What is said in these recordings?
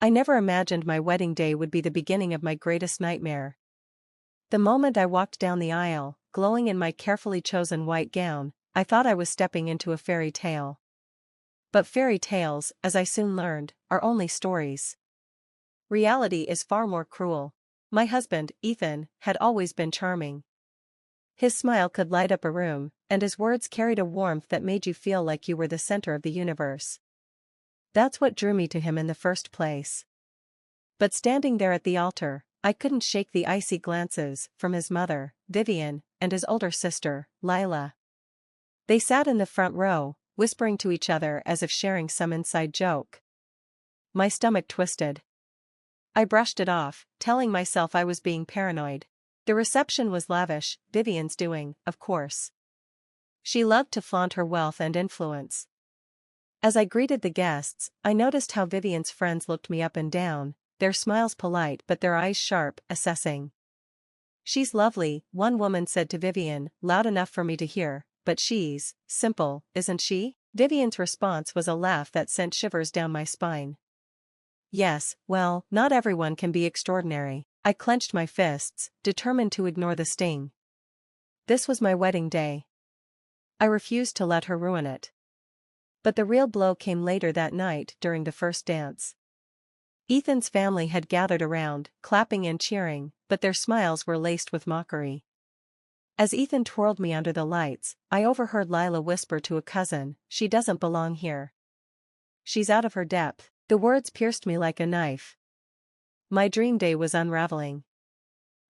I never imagined my wedding day would be the beginning of my greatest nightmare. The moment I walked down the aisle, glowing in my carefully chosen white gown, I thought I was stepping into a fairy tale. But fairy tales, as I soon learned, are only stories. Reality is far more cruel. My husband, Ethan, had always been charming. His smile could light up a room, and his words carried a warmth that made you feel like you were the center of the universe. That's what drew me to him in the first place. But standing there at the altar, I couldn't shake the icy glances from his mother, Vivian, and his older sister, Lila. They sat in the front row, whispering to each other as if sharing some inside joke. My stomach twisted. I brushed it off, telling myself I was being paranoid. The reception was lavish, Vivian's doing, of course. She loved to flaunt her wealth and influence. As I greeted the guests, I noticed how Vivian's friends looked me up and down, their smiles polite but their eyes sharp, assessing. "She's lovely," one woman said to Vivian, loud enough for me to hear, "but she's simple, isn't she?" Vivian's response was a laugh that sent shivers down my spine. Yes, well, not everyone can be extraordinary. I clenched my fists, determined to ignore the sting. This was my wedding day. I refused to let her ruin it. But the real blow came later that night during the first dance. Ethan's family had gathered around, clapping and cheering, but their smiles were laced with mockery. As Ethan twirled me under the lights, I overheard Lila whisper to a cousin, "She doesn't belong here. She's out of her depth." The words pierced me like a knife. My dream day was unraveling.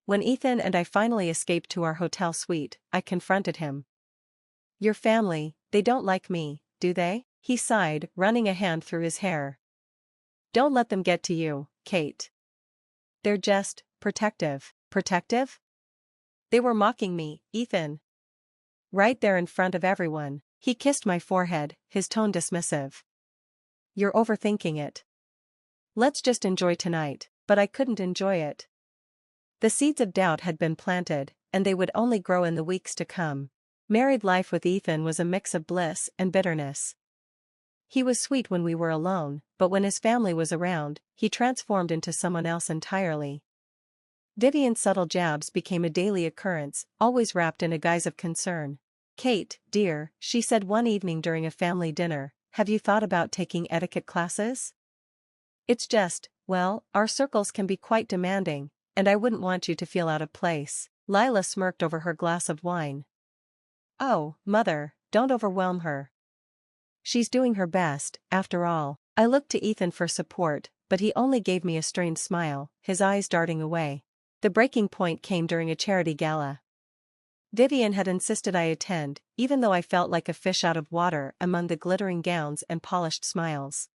When Ethan and I finally escaped to our hotel suite, I confronted him. "Your family, they don't like me, do they?" He sighed, running a hand through his hair. "Don't let them get to you, Kate. They're just protective." Protective? They were mocking me, Ethan. Right there in front of everyone. He kissed my forehead, his tone dismissive. "You're overthinking it. Let's just enjoy tonight." But I couldn't enjoy it. The seeds of doubt had been planted, and they would only grow in the weeks to come. Married life with Ethan was a mix of bliss and bitterness. He was sweet when we were alone, but when his family was around, he transformed into someone else entirely. Vivian's subtle jabs became a daily occurrence, always wrapped in a guise of concern. "Kate, dear," she said one evening during a family dinner, "have you thought about taking etiquette classes? It's just, well, our circles can be quite demanding, and I wouldn't want you to feel out of place." Lila smirked over her glass of wine. "Oh, Mother, don't overwhelm her. She's doing her best, after all." I looked to Ethan for support, but he only gave me a strained smile, his eyes darting away. The breaking point came during a charity gala. Vivian had insisted I attend, even though I felt like a fish out of water among the glittering gowns and polished smiles.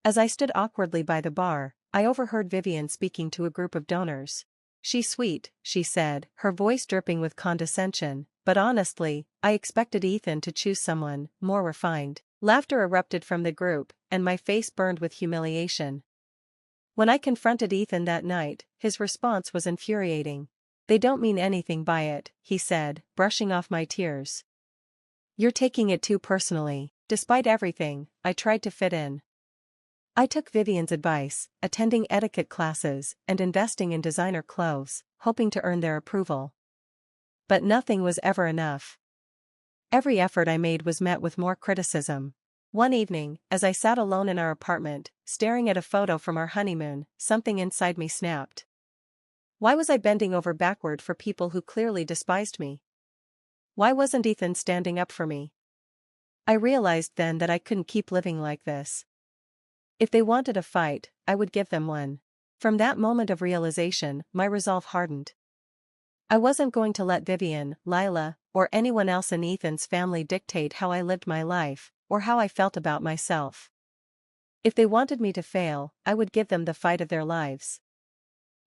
As I stood awkwardly by the bar, I overheard Vivian speaking to a group of donors. "She's sweet," she said, her voice dripping with condescension, "but honestly, I expected Ethan to choose someone more refined." Laughter erupted from the group, and my face burned with humiliation. When I confronted Ethan that night, his response was infuriating. "They don't mean anything by it," he said, brushing off my tears. "You're taking it too personally." Despite everything, I tried to fit in. I took Vivian's advice, attending etiquette classes and investing in designer clothes, hoping to earn their approval. But nothing was ever enough. Every effort I made was met with more criticism. One evening, as I sat alone in our apartment, staring at a photo from our honeymoon, something inside me snapped. Why was I bending over backward for people who clearly despised me? Why wasn't Ethan standing up for me? I realized then that I couldn't keep living like this. If they wanted a fight, I would give them one. From that moment of realization, my resolve hardened. I wasn't going to let Vivian, Lila, or anyone else in Ethan's family dictate how I lived my life, or how I felt about myself. If they wanted me to fail, I would give them the fight of their lives.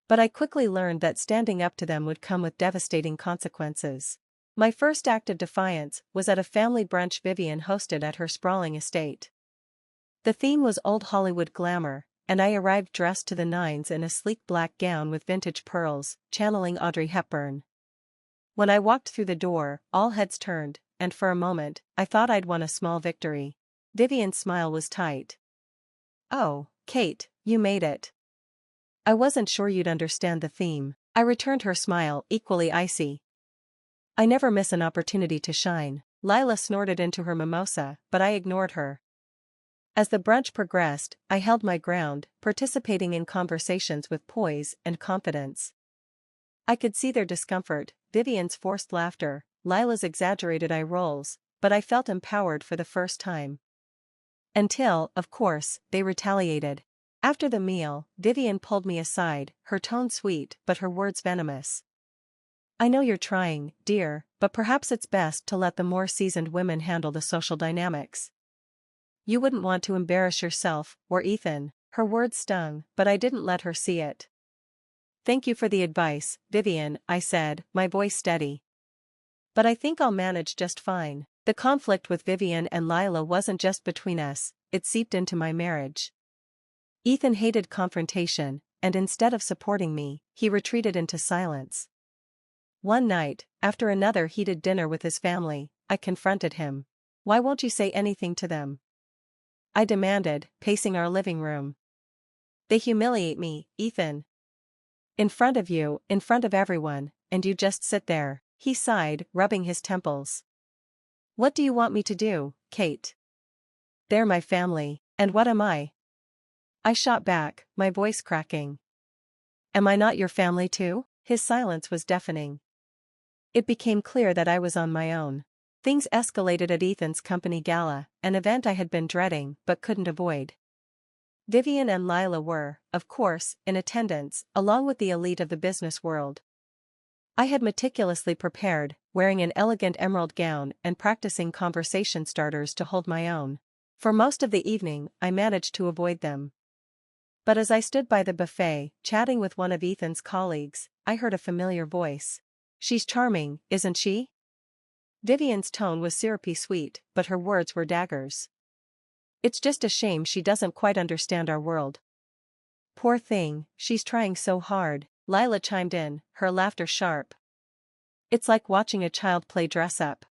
But I quickly learned that standing up to them would come with devastating consequences. My first act of defiance was at a family brunch Vivian hosted at her sprawling estate. The theme was old Hollywood glamour, and I arrived dressed to the nines in a sleek black gown with vintage pearls, channeling Audrey Hepburn. When I walked through the door, all heads turned, and for a moment, I thought I'd won a small victory. Vivian's smile was tight. "Oh, Kate, you made it. I wasn't sure you'd understand the theme. I returned her smile, equally icy. I never miss an opportunity to shine. Lila snorted into her mimosa, but I ignored her. As the brunch progressed, I held my ground, participating in conversations with poise and confidence. I could see their discomfort, Vivian's forced laughter, Lila's exaggerated eye rolls, but I felt empowered for the first time. Until, of course, they retaliated. After the meal, Vivian pulled me aside, her tone sweet but her words venomous. I know you're trying, dear, but perhaps it's best to let the more seasoned women handle the social dynamics. You wouldn't want to embarrass yourself, or Ethan. Her words stung, but I didn't let her see it. Thank you for the advice, Vivian, I said, my voice steady. But I think I'll manage just fine. The conflict with Vivian and Lila wasn't just between us, it seeped into my marriage. Ethan hated confrontation, and instead of supporting me, he retreated into silence. One night, after another heated dinner with his family, I confronted him. Why won't you say anything to them? I demanded, pacing our living room. They humiliate me, Ethan. In front of you, in front of everyone, and you just sit there, he sighed, rubbing his temples. What do you want me to do, Kate? They're my family, and what am I? I shot back, my voice cracking. Am I not your family too? His silence was deafening. It became clear that I was on my own. Things escalated at Ethan's company gala, an event I had been dreading but couldn't avoid. Vivian and Lila were, of course, in attendance, along with the elite of the business world. I had meticulously prepared, wearing an elegant emerald gown and practicing conversation starters to hold my own. For most of the evening, I managed to avoid them. But as I stood by the buffet, chatting with one of Ethan's colleagues, I heard a familiar voice. She's charming, isn't she? Vivian's tone was syrupy sweet, but her words were daggers. It's just a shame she doesn't quite understand our world. Poor thing, she's trying so hard, Lila chimed in, her laughter sharp. It's like watching a child play dress-up.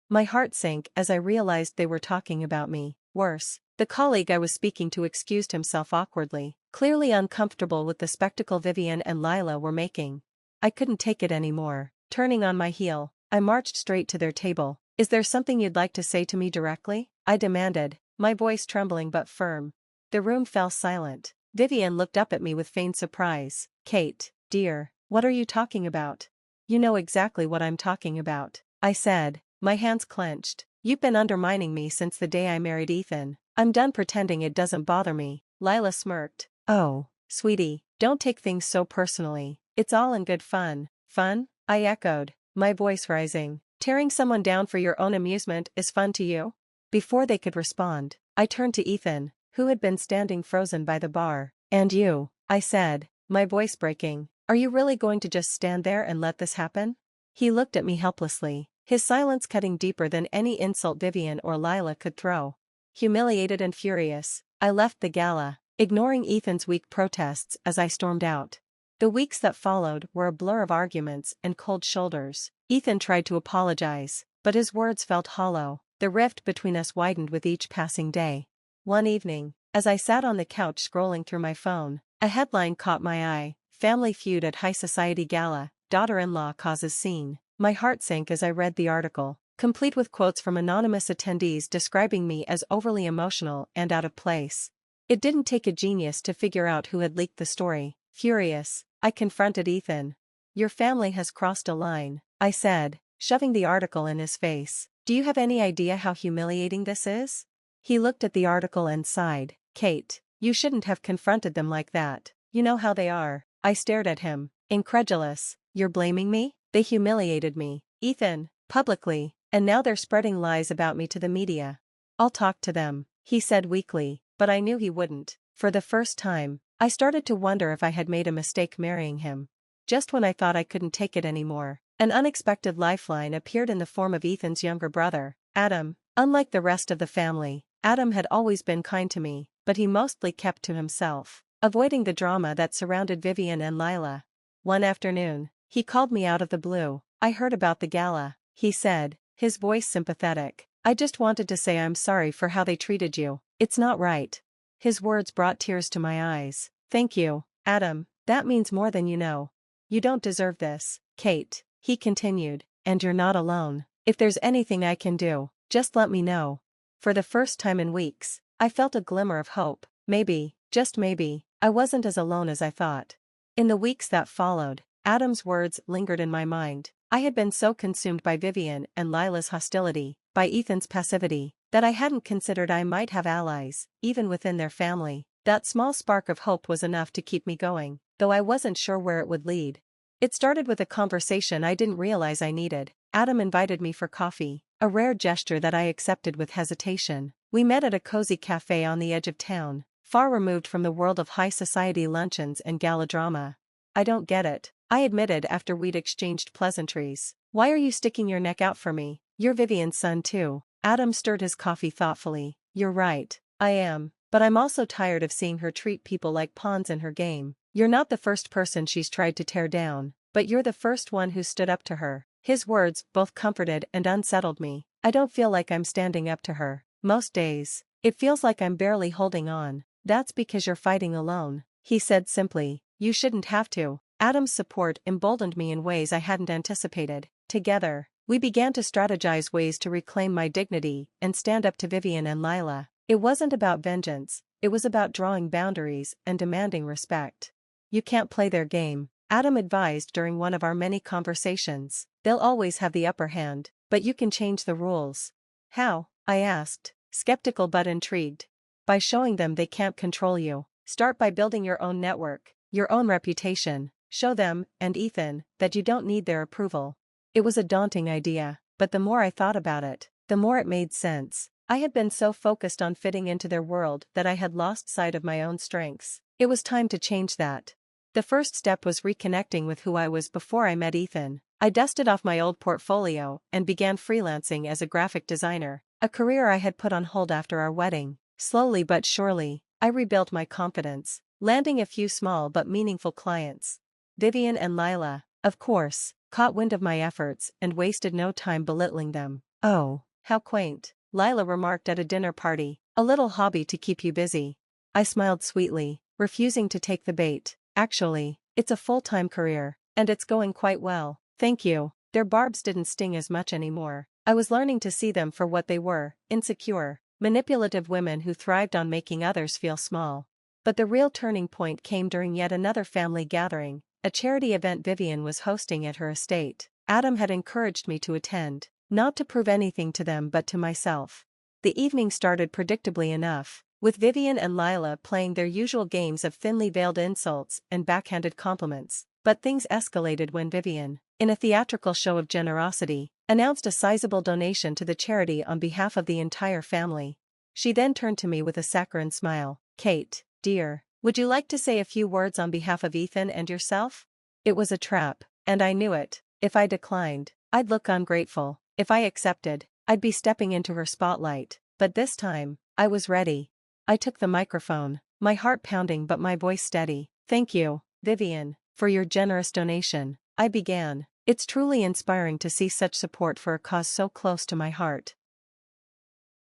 My heart sank as I realized they were talking about me. Worse, the colleague I was speaking to excused himself awkwardly, clearly uncomfortable with the spectacle Vivian and Lila were making. I couldn't take it anymore. Turning on my heel, I marched straight to their table. Is there something you'd like to say to me directly? I demanded, my voice trembling but firm. The room fell silent. Vivian looked up at me with feigned surprise. Kate, dear, what are you talking about? You know exactly what I'm talking about, I said, my hands clenched. You've been undermining me since the day I married Ethan. I'm done pretending it doesn't bother me. Lila smirked. Oh, sweetie, don't take things so personally. It's all in good fun. Fun? I echoed, my voice rising. Tearing someone down for your own amusement is fun to you? Before they could respond, I turned to Ethan, who had been standing frozen by the bar. And you, I said, my voice breaking, are you really going to just stand there and let this happen? He looked at me helplessly, his silence cutting deeper than any insult Vivian or Lila could throw. Humiliated and furious, I left the gala, ignoring Ethan's weak protests as I stormed out. The weeks that followed were a blur of arguments and cold shoulders. Ethan tried to apologize, but his words felt hollow. The rift between us widened with each passing day. One evening, as I sat on the couch scrolling through my phone, a headline caught my eye: Family feud at high society gala, daughter-in-law causes scene. My heart sank as I read the article, complete with quotes from anonymous attendees describing me as overly emotional and out of place. It didn't take a genius to figure out who had leaked the story. Furious, I confronted Ethan. Your family has crossed a line, I said, shoving the article in his face. Do you have any idea how humiliating this is? He looked at the article and sighed. Kate, you shouldn't have confronted them like that. You know how they are. I stared at him, incredulous. You're blaming me? They humiliated me, Ethan, publicly, and now they're spreading lies about me to the media. I'll talk to them, he said weakly, but I knew he wouldn't. For the first time, I started to wonder if I had made a mistake marrying him. Just when I thought I couldn't take it anymore, an unexpected lifeline appeared in the form of Ethan's younger brother, Adam. Unlike the rest of the family, Adam had always been kind to me, but he mostly kept to himself, avoiding the drama that surrounded Vivian and Lila. One afternoon, he called me out of the blue. I heard about the gala, he said, his voice sympathetic. I just wanted to say I'm sorry for how they treated you. It's not right. His words brought tears to my eyes. Thank you, Adam, that means more than you know. You don't deserve this, Kate, he continued, and you're not alone. If there's anything I can do, just let me know. For the first time in weeks, I felt a glimmer of hope. Maybe, just maybe, I wasn't as alone as I thought. In the weeks that followed, Adam's words lingered in my mind. I had been so consumed by Vivian and Lila's hostility, by Ethan's passivity, that I hadn't considered I might have allies, even within their family. That small spark of hope was enough to keep me going, though I wasn't sure where it would lead. It started with a conversation I didn't realize I needed. Adam invited me for coffee, a rare gesture that I accepted with hesitation. We met at a cozy cafe on the edge of town, far removed from the world of high society luncheons and gala drama. I don't get it, I admitted after we'd exchanged pleasantries. Why are you sticking your neck out for me? You're Vivian's son too. Adam stirred his coffee thoughtfully. You're right, I am, but I'm also tired of seeing her treat people like pawns in her game. You're not the first person she's tried to tear down, but you're the first one who stood up to her. His words both comforted and unsettled me. I don't feel like I'm standing up to her. Most days, it feels like I'm barely holding on. That's because you're fighting alone, he said simply. You shouldn't have to. Adam's support emboldened me in ways I hadn't anticipated. Together, we began to strategize ways to reclaim my dignity and stand up to Vivian and Lila. It wasn't about vengeance, it was about drawing boundaries and demanding respect. You can't play their game, Adam advised during one of our many conversations. They'll always have the upper hand, but you can change the rules. How? I asked, skeptical but intrigued. By showing them they can't control you. Start by building your own network, your own reputation. Show them, and Ethan, that you don't need their approval. It was a daunting idea, but the more I thought about it, the more it made sense. I had been so focused on fitting into their world that I had lost sight of my own strengths. It was time to change that. The first step was reconnecting with who I was before I met Ethan. I dusted off my old portfolio and began freelancing as a graphic designer, a career I had put on hold after our wedding. Slowly but surely, I rebuilt my confidence, landing a few small but meaningful clients. Vivian and Lila, of course, caught wind of my efforts and wasted no time belittling them. Oh, how quaint, Lila remarked at a dinner party. A little hobby to keep you busy. I smiled sweetly, refusing to take the bait. Actually, it's a full-time career, and it's going quite well. Thank you. Their barbs didn't sting as much anymore. I was learning to see them for what they were, insecure, manipulative women who thrived on making others feel small. But the real turning point came during yet another family gathering, a charity event Vivian was hosting at her estate. Adam had encouraged me to attend, not to prove anything to them but to myself. The evening started predictably enough, with Vivian and Lila playing their usual games of thinly veiled insults and backhanded compliments. But things escalated when Vivian, in a theatrical show of generosity, announced a sizable donation to the charity on behalf of the entire family. She then turned to me with a saccharine smile. Kate, dear, would you like to say a few words on behalf of Ethan and yourself? It was a trap, and I knew it. If I declined, I'd look ungrateful. If I accepted, I'd be stepping into her spotlight. But this time, I was ready. I took the microphone, my heart pounding but my voice steady. Thank you, Vivian, for your generous donation. I began. It's truly inspiring to see such support for a cause so close to my heart.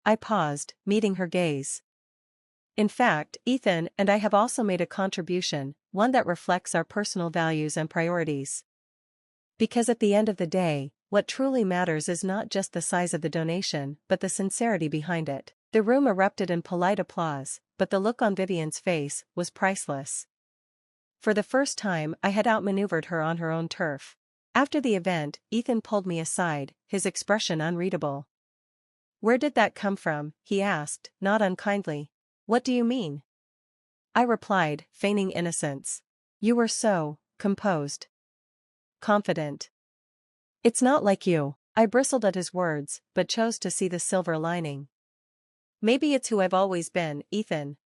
I paused, meeting her gaze. In fact, Ethan and I have also made a contribution, one that reflects our personal values and priorities. Because at the end of the day, what truly matters is not just the size of the donation, but the sincerity behind it. The room erupted in polite applause, but the look on Vivian's face was priceless. For the first time, I had outmaneuvered her on her own turf. After the event, Ethan pulled me aside, his expression unreadable. Where did that come from? He asked, not unkindly. What do you mean? I replied, feigning innocence. You were so composed. Confident. It's not like you. I bristled at his words, but chose to see the silver lining. Maybe it's who I've always been, Ethan.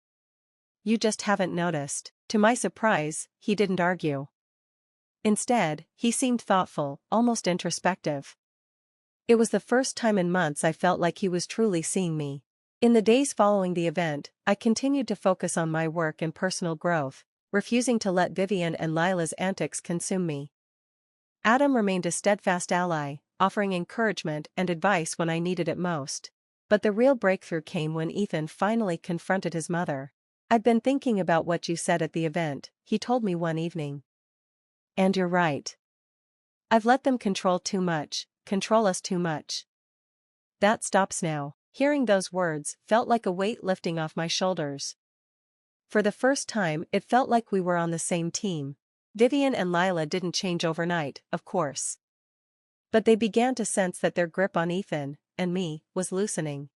You just haven't noticed. To my surprise, he didn't argue. Instead, he seemed thoughtful, almost introspective. It was the first time in months I felt like he was truly seeing me. In the days following the event, I continued to focus on my work and personal growth, refusing to let Vivian and Lila's antics consume me. Adam remained a steadfast ally, offering encouragement and advice when I needed it most. But the real breakthrough came when Ethan finally confronted his mother. "I'd been thinking about what you said at the event," he told me one evening. "And you're right. I've let them control us too much. That stops now." Hearing those words felt like a weight lifting off my shoulders. For the first time, it felt like we were on the same team. Vivian and Lila didn't change overnight, of course. But they began to sense that their grip on Ethan, and me, was loosening.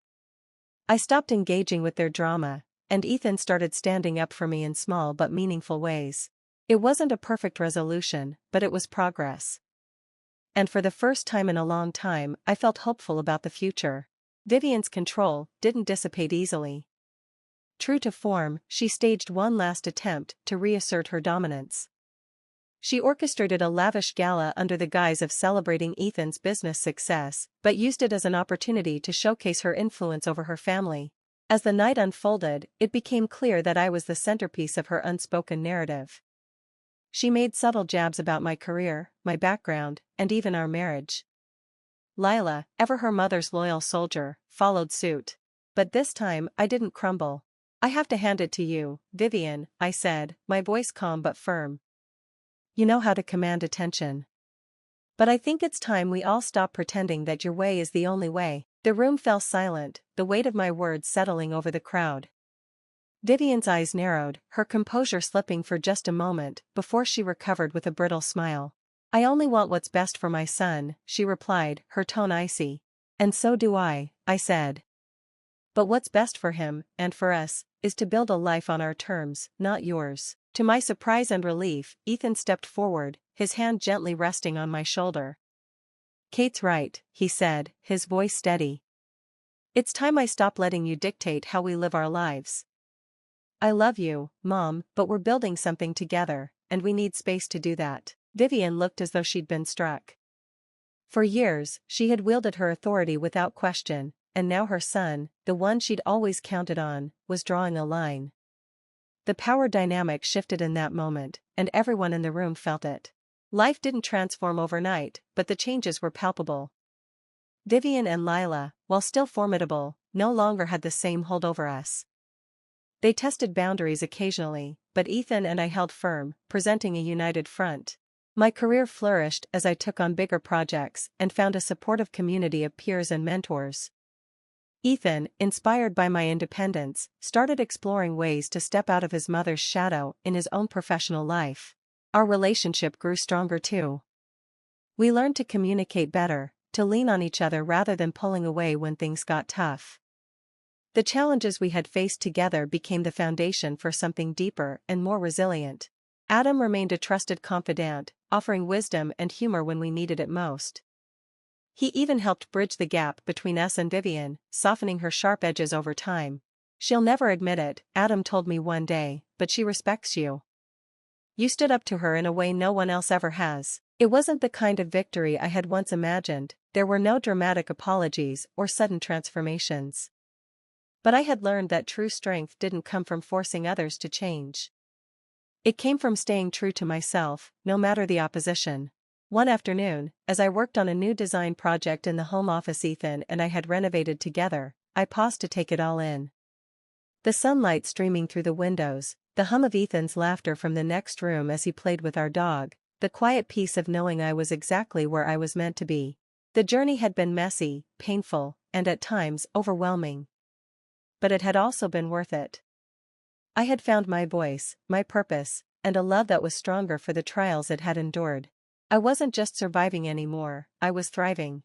I stopped engaging with their drama, and Ethan started standing up for me in small but meaningful ways. It wasn't a perfect resolution, but it was progress. And for the first time in a long time, I felt hopeful about the future. Vivian's control didn't dissipate easily. True to form, she staged one last attempt to reassert her dominance. She orchestrated a lavish gala under the guise of celebrating Ethan's business success, but used it as an opportunity to showcase her influence over her family. As the night unfolded, it became clear that I was the centerpiece of her unspoken narrative. She made subtle jabs about my career, my background, and even our marriage. Lila, ever her mother's loyal soldier, followed suit. But this time, I didn't crumble. "I have to hand it to you, Vivian," I said, my voice calm but firm. "You know how to command attention. But I think it's time we all stop pretending that your way is the only way." The room fell silent, the weight of my words settling over the crowd. Vivian's eyes narrowed, her composure slipping for just a moment before she recovered with a brittle smile. "I only want what's best for my son," she replied, her tone icy. "And so do I said. "But what's best for him, and for us, is to build a life on our terms, not yours." To my surprise and relief, Ethan stepped forward, his hand gently resting on my shoulder. "Kate's right," he said, his voice steady. "It's time I stop letting you dictate how we live our lives. I love you, Mom, but we're building something together, and we need space to do that." Vivian looked as though she'd been struck. For years, she had wielded her authority without question, and now her son, the one she'd always counted on, was drawing a line. The power dynamic shifted in that moment, and everyone in the room felt it. Life didn't transform overnight, but the changes were palpable. Vivian and Lila, while still formidable, no longer had the same hold over us. They tested boundaries occasionally, but Ethan and I held firm, presenting a united front. My career flourished as I took on bigger projects and found a supportive community of peers and mentors. Ethan, inspired by my independence, started exploring ways to step out of his mother's shadow in his own professional life. Our relationship grew stronger too. We learned to communicate better, to lean on each other rather than pulling away when things got tough. The challenges we had faced together became the foundation for something deeper and more resilient. Adam remained a trusted confidant, offering wisdom and humor when we needed it most. He even helped bridge the gap between us and Vivian, softening her sharp edges over time. "She'll never admit it," Adam told me one day, "but she respects you. You stood up to her in a way no one else ever has." It wasn't the kind of victory I had once imagined, there were no dramatic apologies or sudden transformations. But I had learned that true strength didn't come from forcing others to change. It came from staying true to myself, no matter the opposition. One afternoon, as I worked on a new design project in the home office Ethan and I had renovated together, I paused to take it all in. The sunlight streaming through the windows, the hum of Ethan's laughter from the next room as he played with our dog, the quiet peace of knowing I was exactly where I was meant to be. The journey had been messy, painful, and at times overwhelming. But it had also been worth it. I had found my voice, my purpose, and a love that was stronger for the trials it had endured. I wasn't just surviving anymore, I was thriving.